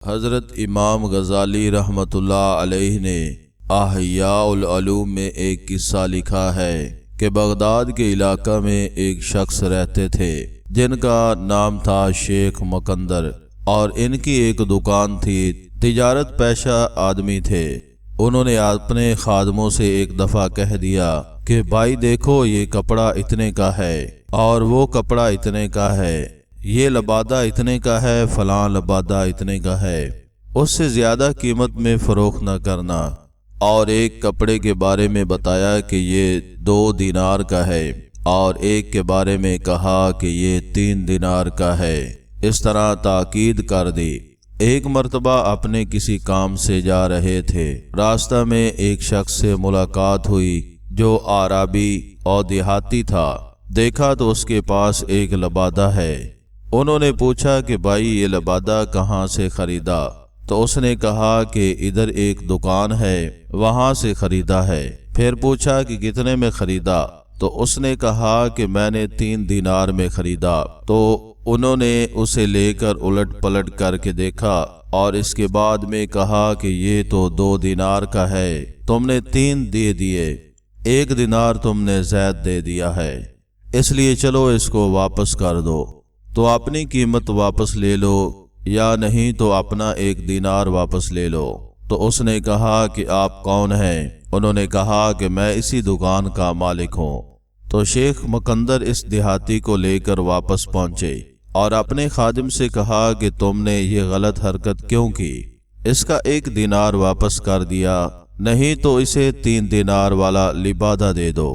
حضرت امام غزالی رحمۃ اللہ علیہ نے احیاء العلوم میں ایک قصہ لکھا ہے کہ بغداد کے علاقہ میں ایک شخص رہتے تھے جن کا نام تھا شیخ مکندر، اور ان کی ایک دکان تھی۔ تجارت پیشہ آدمی تھے۔ انہوں نے اپنے خادموں سے ایک دفعہ کہہ دیا کہ بھائی دیکھو، یہ کپڑا اتنے کا ہے اور وہ کپڑا اتنے کا ہے، یہ لبادہ اتنے کا ہے، فلاں لبادہ اتنے کا ہے، اس سے زیادہ قیمت میں فروخت نہ کرنا۔ اور ایک کپڑے کے بارے میں بتایا کہ یہ 2 دینار کا ہے، اور ایک کے بارے میں کہا کہ یہ 3 دینار کا ہے۔ اس طرح تاکید کر دی۔ ایک مرتبہ اپنے کسی کام سے جا رہے تھے، راستہ میں ایک شخص سے ملاقات ہوئی جو اعرابی اور دیہاتی تھا۔ دیکھا تو اس کے پاس ایک لبادہ ہے۔ انہوں نے پوچھا کہ بھائی یہ لبادہ کہاں سے خریدا؟ تو اس نے کہا کہ ادھر ایک دکان ہے، وہاں سے خریدا ہے۔ پھر پوچھا کہ کتنے میں خریدا؟ تو اس نے کہا کہ میں نے 3 دینار میں خریدا۔ تو انہوں نے اسے لے کر الٹ پلٹ کر کے دیکھا اور اس کے بعد میں کہا کہ یہ تو 2 دینار کا ہے، تم نے 3 دے دیے، 1 دینار تم نے زائد دے دیا ہے، اس لیے چلو اس کو واپس کر دو، تو اپنی قیمت واپس لے لو، یا نہیں تو اپنا 1 دینار واپس لے لو۔ تو اس نے کہا کہ آپ کون ہیں؟ انہوں نے کہا کہ میں اسی دکان کا مالک ہوں۔ تو شیخ مکندر اس دیہاتی کو لے کر واپس پہنچے اور اپنے خادم سے کہا کہ تم نے یہ غلط حرکت کیوں کی؟ اس کا 1 دینار واپس کر دیا، نہیں تو اسے 3 دینار والا لبادہ دے دو۔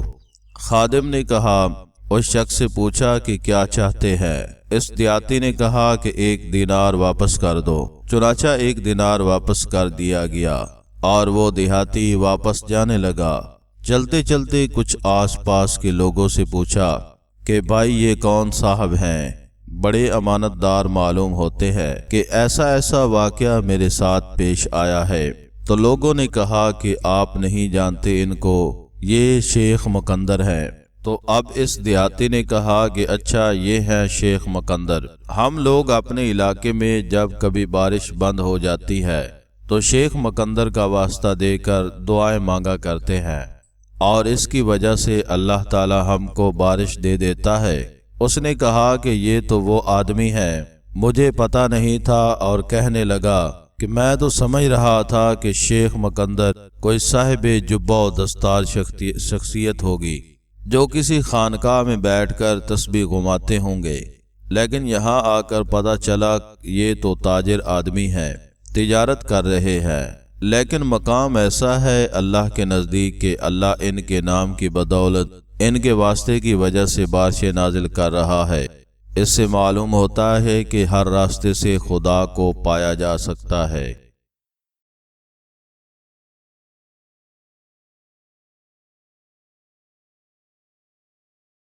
خادم نے کہا، اس شخص سے پوچھا کہ کیا چاہتے ہیں؟ اس دیہاتی نے کہا کہ 1 دینار واپس کر دو۔ چنانچہ 1 دینار واپس کر دیا گیا اور وہ دیہاتی واپس جانے لگا۔ چلتے چلتے کچھ آس پاس کے لوگوں سے پوچھا کہ بھائی یہ کون صاحب ہیں؟ بڑے امانت دار معلوم ہوتے ہیں کہ ایسا واقعہ میرے ساتھ پیش آیا ہے۔ تو لوگوں نے کہا کہ آپ نہیں جانتے ان کو، یہ شیخ مکندر ہیں۔ تو اب اس دیہاتی نے کہا کہ اچھا یہ ہیں شیخ مکندر، ہم لوگ اپنے علاقے میں جب کبھی بارش بند ہو جاتی ہے تو شیخ مکندر کا واسطہ دے کر دعائیں مانگا کرتے ہیں، اور اس کی وجہ سے اللہ تعالی ہم کو بارش دے دیتا ہے۔ اس نے کہا کہ یہ تو وہ آدمی ہے، مجھے پتہ نہیں تھا، اور کہنے لگا کہ میں تو سمجھ رہا تھا کہ شیخ مکندر کوئی صاحب جبہ و دستار شخصیت ہوگی جو کسی خانقاہ میں بیٹھ کر تسبیح گھماتے ہوں گے، لیکن یہاں آ کر پتہ چلا یہ تو تاجر آدمی ہے، تجارت کر رہے ہیں، لیکن مقام ایسا ہے اللہ کے نزدیک کہ اللہ ان کے نام کی بدولت ان کے واسطے کی وجہ سے بارشیں نازل کر رہا ہے۔ اس سے معلوم ہوتا ہے کہ ہر راستے سے خدا کو پایا جا سکتا ہے۔